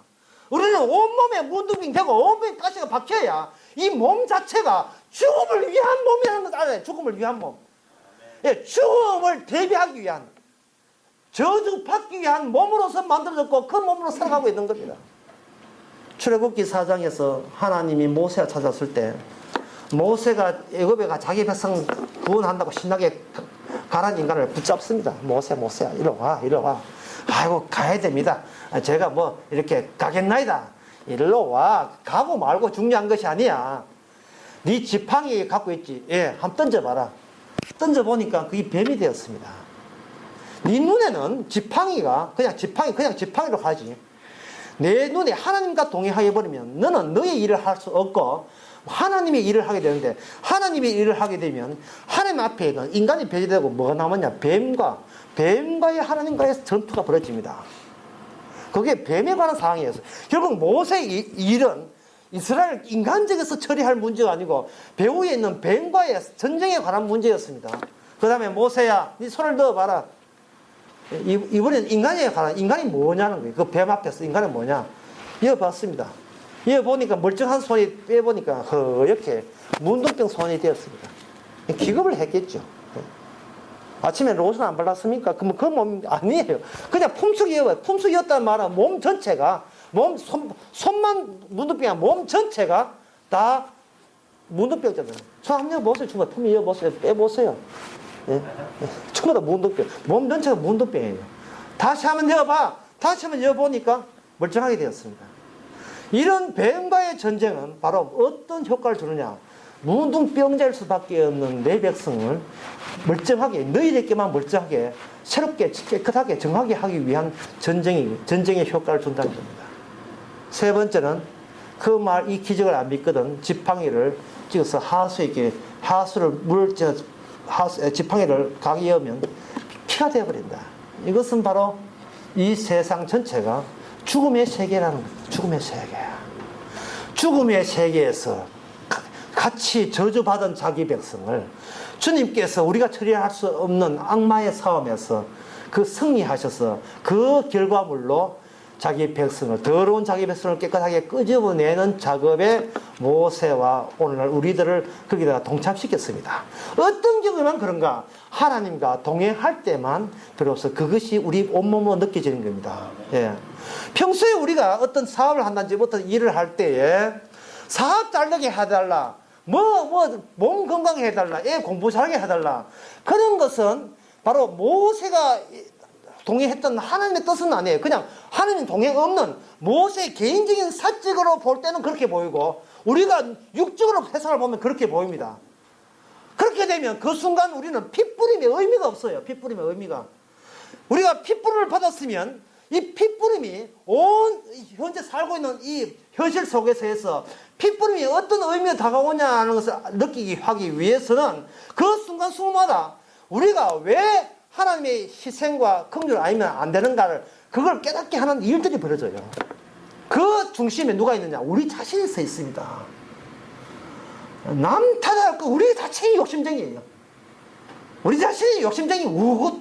[SPEAKER 1] 우리는 온몸에 문둥병 되고 온몸에 가시가 박혀야 이 몸 자체가 죽음을 위한 몸이라는 걸 알아요. 죽음을 위한 몸. 예, 죽음을 대비하기 위한, 저주받기 위한 몸으로서 만들어졌고 그 몸으로 살아가고 있는 겁니다. 출애굽기 4장에서 하나님이 모세가 찾았을 때 모세가 애굽에 자기 백성 구원한다고 신나게 가란 인간을 붙잡습니다. 모세야 이리 와. 아이고, 가야 됩니다. 제가 이렇게 가겠나이다. 일로 와. 가고 말고 중요한 것이 아니야. 네 지팡이 갖고 있지. 예, 한번 던져봐라. 던져보니까 그게 뱀이 되었습니다. 네 눈에는 지팡이가 그냥 지팡이로 가지. 내 눈에 하나님과 동행하게 버리면 너는 너의 일을 할 수 없고 하나님의 일을 하게 되는데, 하나님의 일을 하게 되면 하나님 앞에 인간이 배제되고 뭐가 남았냐? 뱀과의 하나님과의 전투가 벌어집니다. 그게 뱀에 관한 상황이었어요. 결국 모세의 일은 이스라엘 인간적에서 처리할 문제가 아니고 배후에 있는 뱀과의 전쟁에 관한 문제였습니다. 그 다음에 모세야, 네 손을 넣어봐라. 이번엔 인간에 관한, 인간이 뭐냐는 거예요. 그 뱀 앞에서 인간은 뭐냐? 이어봤습니다. 이어보니까 멀쩡한 손이 빼보니까 허옇게 문둥병 손이 되었습니다. 기겁을 했겠죠. 아침에 로션 안 발랐습니까? 그러면 그 몸 아니에요. 그냥 품속이어요. 품속이었단 말은 몸 전체가, 손만 문둥병이 아니라 몸 전체가 다 문둥병이잖아요. 손 한번 여보세요. 정말 품 이어보세요. 빼보세요. 예? 전부 다 문둥병. 몸 전체가 문둥병이에요. 다시 한번 여봐. 다시 한번 여보니까 멀쩡하게 되었습니다. 이런 뱀과의 전쟁은 바로 어떤 효과를 주느냐? 문둥병자일 수밖에 없는 내 백성을 멀쩡하게, 너희들께만 멀쩡하게, 새롭게, 깨끗하게, 정하게 하기 위한 전쟁의 효과를 준다는 겁니다. 세 번째는 이 기적을 안 믿거든 지팡이를 찍어서 하수를 지팡이를 강에 여면 피가 되어버린다. 이것은 바로 이 세상 전체가 죽음의 세계라는 겁니다. 죽음의 세계야. 죽음의 세계에서 같이 저주받은 자기 백성을 주님께서 우리가 처리할 수 없는 악마의 싸움에서 그 승리하셔서 그 결과물로 자기 백성을, 더러운 자기 백성을 깨끗하게 끄집어내는 작업에 모세와 오늘날 우리들을 거기다가 동참시켰습니다. 어떤 경우만 그런가? 하나님과 동행할 때만 비로소 그것이 우리 온몸으로 느껴지는 겁니다. 예. 평소에 우리가 어떤 사업을 한다든지 어떤 일을 할 때에 사업 잘 되게 해달라, 몸 건강해 해달라, 애 공부 잘하게 해달라, 그런 것은 바로 모세가 동행했던 하나님의 뜻은 아니에요. 그냥 하나님 동행 없는 모세의 개인적인 사적으로 볼 때는 그렇게 보이고, 우리가 육적으로 해석을 보면 그렇게 보입니다. 그렇게 되면 그 순간 우리는 핏부림의 의미가 없어요. 핏부림의 의미가. 우리가 핏부림을 받았으면 이 핏부림이 온 현재 살고 있는 이 현실 속에서 핏부림이 어떤 의미가 다가오냐는 것을 느끼기 하기 위해서는 그 순간순간마다 우리가 왜 하나님의 희생과 긍휼을 알면 안 되는가를, 그걸 깨닫게 하는 일들이 벌어져요. 그 중심에 누가 있느냐? 우리 자신이 서 있습니다. 남 탓할 거, 우리 자체의 욕심쟁이에요. 우리 자신이 욕심쟁이 우고,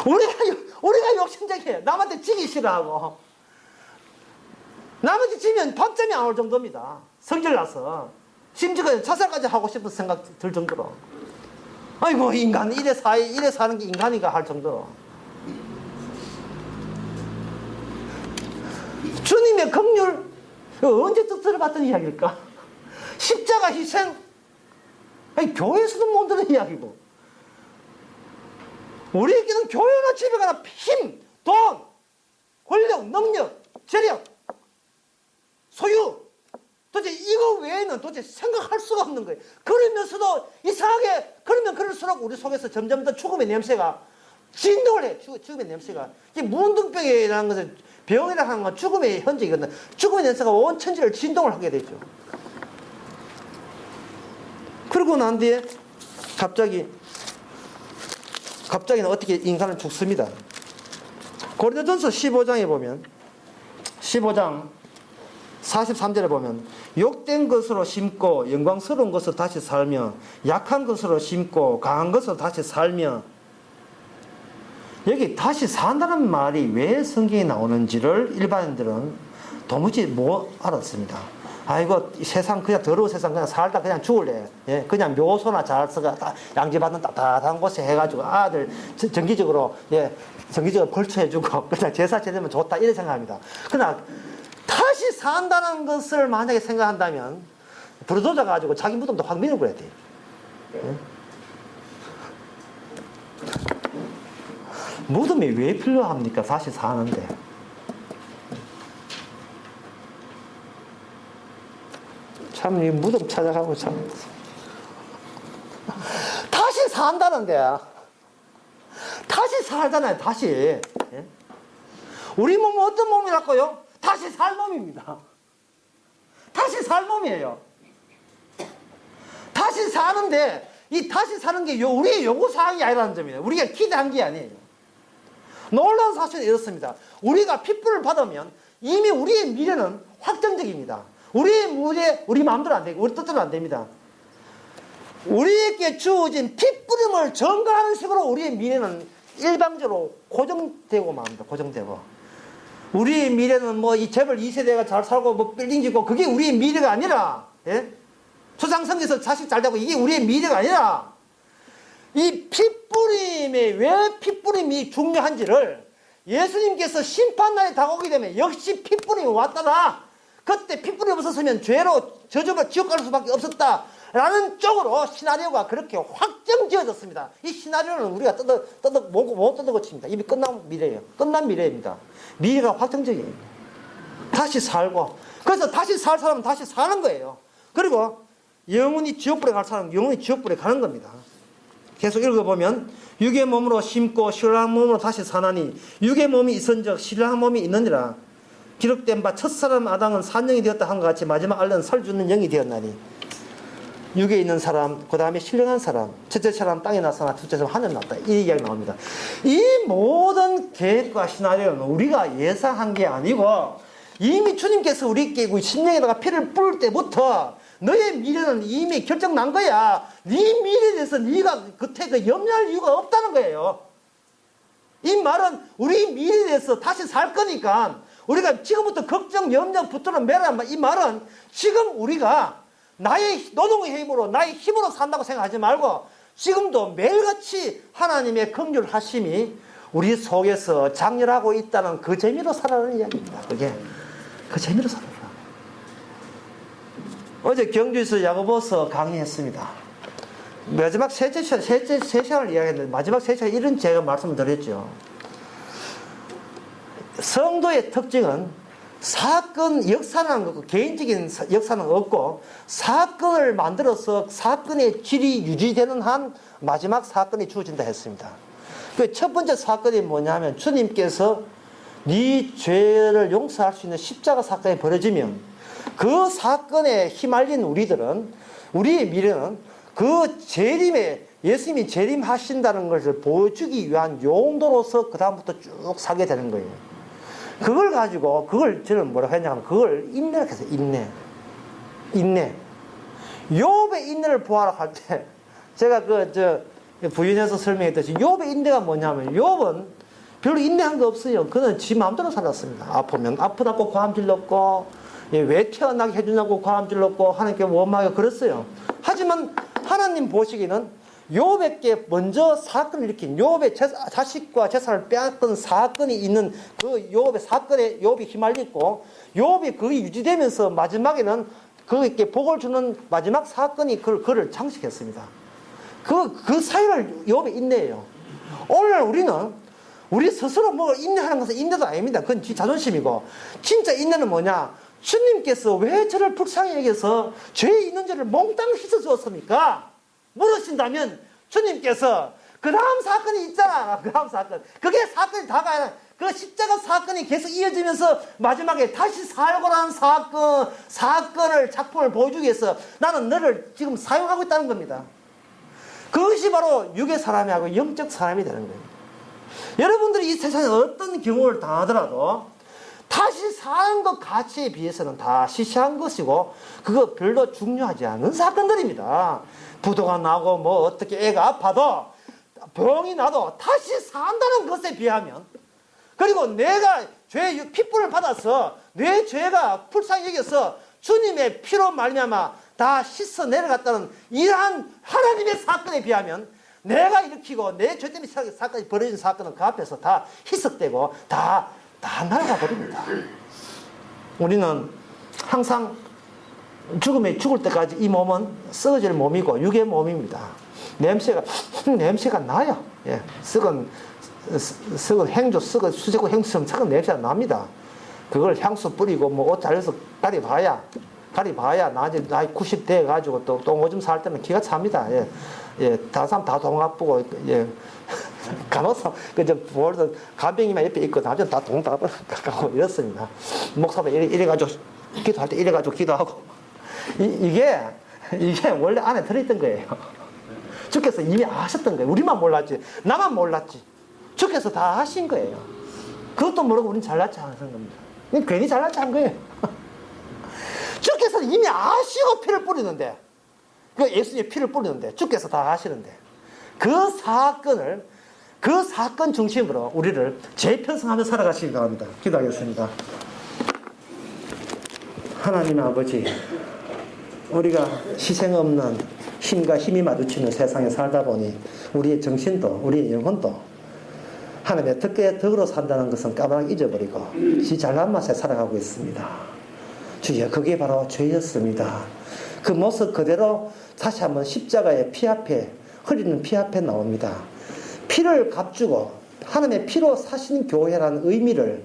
[SPEAKER 1] 우리가 욕심쟁이에요. 남한테 지기 싫어하고, 남한테 지면 밥점이 안 올 정도입니다. 성질 나서 심지어 자살까지 하고 싶은 생각 들 정도로. 아이고, 인간 이래 사는 게 인간인가 할 정도로. 주님의 긍휼, 언제 들어봤던 이야기일까? 십자가 희생, 아니, 교회에서도 못 듣는 이야기고, 우리에게는 교회나 집에 가나 힘, 돈, 권력, 능력, 재력, 소유, 도대체 이거 외에는 도대체 생각할 수가 없는 거예요. 그러면서도 이상하게, 그러면 그럴수록 우리 속에서 점점 더 죽음의 냄새가 진동을 해. 죽음의 냄새가. 이게 문둥병이라는 것은, 병이라고 하는 건 죽음의 현재이거든요. 죽음의 냄새가 온 천지를 진동을 하게 되죠. 그러고 난 뒤에 갑자기는 어떻게 인간은 죽습니다. 고린도전서 15장에 보면, 15장 43절에 보면, 욕된 것으로 심고 영광스러운 것으로 다시 살며, 약한 것으로 심고 강한 것으로 다시 살며, 여기 다시 산다는 말이 왜 성경에 나오는지를 일반인들은 도무지 못 알았습니다. 아이고, 이 세상, 그냥 더러운 세상 그냥 살다 그냥 죽을래. 예, 그냥 묘소나 자서가 양지받는 따뜻한 곳에 해가지고 아들 정기적으로 벌초해주고 그냥 제사 제대면 좋다, 이렇게 생각합니다. 그러나 다시 산다는 것을 만약에 생각한다면 부르도자 가지고 자기 무덤도 확 밀어버려야 돼. 예? 무덤이 왜 필요합니까? 다시 사는데. 참, 이 무덤 찾아가고 참. 다시 산다는데. 다시 살잖아요, 다시. 예? 우리 몸은 어떤 몸이랄까요? 다시 살 몸입니다. 다시 살 몸이에요. 다시 사는데, 이 다시 사는 게 우리의 요구사항이 아니라는 점이에요. 우리가 기대한 게 아니에요. 놀라운 사실은 이렇습니다. 우리가 핏불을 받으면 이미 우리의 미래는 확정적입니다. 우리의 미래, 우리 마음대로 안 되고, 우리 뜻대로 안 됩니다. 우리에게 주어진 핏부림을 전가하는 식으로 우리의 미래는 일방적으로 고정되고 맙니다. 고정되고. 우리의 미래는 뭐 이 재벌 2세대가 잘 살고 뭐 빌딩 짓고 그게 우리의 미래가 아니라, 예? 수상성에서 자식 잘 되고 이게 우리의 미래가 아니라 이 핏부림에 왜 핏부림이 중요한지를 예수님께서 심판날에 다가오게 되면 역시 핏부림이 왔다나 그때 핏부림이 없었으면 죄로 저주받아 지옥 갈 수밖에 없었다 라는 쪽으로 시나리오가 그렇게 확정지어졌습니다. 이 시나리오는 우리가 못 뜯어고칩니다. 이미 끝난 미래예요. 끝난 미래입니다. 미래가 확정적이에요. 다시 살고 그래서 다시 살 사람은 다시 사는 거예요. 그리고 영원히 지옥불에 갈 사람은 영원히 지옥불에 가는 겁니다. 계속 읽어보면 육의 몸으로 심고 신랑한 몸으로 다시 사나니 육의 몸이 있은즉 신랑한 몸이 있느니라. 기록된 바 첫사람 아담은 산영이 되었다 한 것 같이 마지막 알른 설주는 영이 되었나니 육에 있는 사람, 그 다음에 신령한 사람, 첫째 사람 땅에 나서나 둘째 사람 하늘에 났다. 이 이야기 나옵니다. 이 모든 계획과 시나리오는 우리가 예상한 게 아니고 이미 주님께서 우리에게 심령에다가 피를 뿌릴 때부터 너의 미래는 이미 결정 난 거야. 네 미래에 대해서 네가 그때 염려할 이유가 없다는 거예요. 이 말은 우리 미래에 대해서 다시 살 거니까 우리가 지금부터 걱정, 염려 붙들어 매라. 이 말은 지금 우리가 나의 노동의 힘으로 나의 힘으로 산다고 생각하지 말고 지금도 매일같이 하나님의 긍휼하심이 우리 속에서 장렬하고 있다는 그 재미로 살아라는 이야기입니다. 그게 그 재미로 살아라. 어제 경주에서 야고보서 강의했습니다. 마지막 세 시간을 이야기했는데 마지막 세 시간 이런 제가 말씀을 드렸죠. 성도의 특징은 사건 역사는 없고 개인적인 역사는 없고 사건을 만들어서 사건의 질이 유지되는 한 마지막 사건이 주어진다 했습니다. 그 첫 번째 사건이 뭐냐면 주님께서 네 죄를 용서할 수 있는 십자가 사건이 벌어지면 그 사건에 휘말린 우리들은 우리의 미래는 그 재림에 예수님이 재림하신다는 것을 보여주기 위한 용도로서 그 다음부터 쭉 사게 되는 거예요. 그걸 가지고 그걸 저는 뭐라고 했냐면 그걸 인내라고 해서 인내. 욥의 인내를 보아라 할 때 제가 부인해서 설명했듯이 욥의 인내가 뭐냐면 욥은 별로 인내한 거 없어요. 그는 지 마음대로 살았습니다. 아프면 아프다고 고함 질렀고 왜 태어나게 해주냐고 고함 질렀고 하나님께 원망하고 그랬어요. 하지만 하나님 보시기에는 욥에게 먼저 사건을 일으킨 욥의 자식과 재산을 빼앗던 사건이 있는 그 욥의 사건에 욥이 휘말렸고 욥이 그게 유지되면서 마지막에는 그에게 복을 주는 마지막 사건이 그를 장식했습니다. 그 사이를 욥의 인내예요. 오늘 우리는 우리 스스로 뭐 인내하는 것은 인내도 아닙니다. 그건 지 자존심이고 진짜 인내는 뭐냐? 주님께서 왜 저를 불쌍히 여겨서 죄에 있는 죄를 몽땅 씻어주었습니까? 물으신다면 주님께서 그 다음 사건이 있잖아. 그 다음 사건. 그게 사건이 다가 아니라 그 십자가 사건이 계속 이어지면서 마지막에 다시 살고라는 사건을 작품을 보여주기 위해서 나는 너를 지금 사용하고 있다는 겁니다. 그것이 바로 육의 사람이 하고 영적 사람이 되는 거예요. 여러분들이 이 세상에 어떤 경우를 당하더라도 다시 사는 것 가치에 비해서는 다 시시한 것이고 그거 별로 중요하지 않은 사건들입니다. 부도가 나고 뭐 어떻게 애가 아파도 병이 나도 다시 산다는 것에 비하면 그리고 내가 죄의 핏불을 받아서 내 죄가 불쌍히 여겨서 주님의 피로 말미암아 다 씻어 내려갔다는 이러한 하나님의 사건에 비하면 내가 일으키고 내 죄 때문에 사건이 벌어진 사건은 그 앞에서 다 희석되고 다 날아가 버립니다. 우리는 항상 죽을 때까지 이 몸은 썩어질 몸이고 육의 몸입니다. 냄새가 나요. 예, 썩은 행주, 썩은 수제고 행주처럼 썩은 냄새가 납니다. 그걸 향수 뿌리고 뭐 옷 잘려서 가려봐야 다리 봐야 나이 90 돼가지고 또 오줌 살 때는 기가 찹니다. 예. 예, 다른 사람 다 동 아프고, 예. 간호사, 그저, 간병이만 옆에 있고, 나중에 다 동 다 가고 이렇습니다. 목사도 이래가지고, 기도할 때 이래가지고 기도하고. 이게 원래 안에 들어있던 거예요. 주께서 이미 아셨던 거예요. 우리만 몰랐지. 나만 몰랐지. 주께서 다 하신 거예요. 그것도 모르고 우린 잘났지 않은 겁니다. 괜히 잘났지 않은 거예요. 주께서 이미 아시고 피를 뿌리는데, 그 예수님의 피를 뿌리는데, 주께서 다 하시는데, 그 사건 중심으로 우리를 재편성하며 살아가시기 바랍니다. 기도하겠습니다. 하나님 아버지, 우리가 희생 없는 힘과 힘이 마주치는 세상에 살다 보니 우리의 정신도 우리의 영혼도 하나님의 덕으로 산다는 것은 까마득히 잊어버리고 지 잘난 맛에 살아가고 있습니다. 주여, 그게 바로 죄였습니다. 그 모습 그대로 다시 한번 십자가의 피 앞에, 흐리는 피 앞에 나옵니다. 피를 값주고 하나님의 피로 사신 교회라는 의미를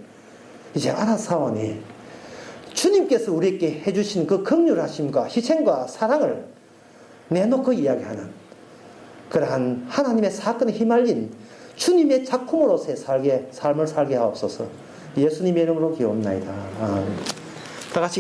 [SPEAKER 1] 이제 알아사오니 주님께서 우리에게 해주신 그 긍휼하심과 희생과 사랑을 내놓고 이야기하는 그러한 하나님의 사건에 휘말린 주님의 작품으로서의 삶을 살게 하옵소서. 예수님의 이름으로 기도합나이다. 다 같이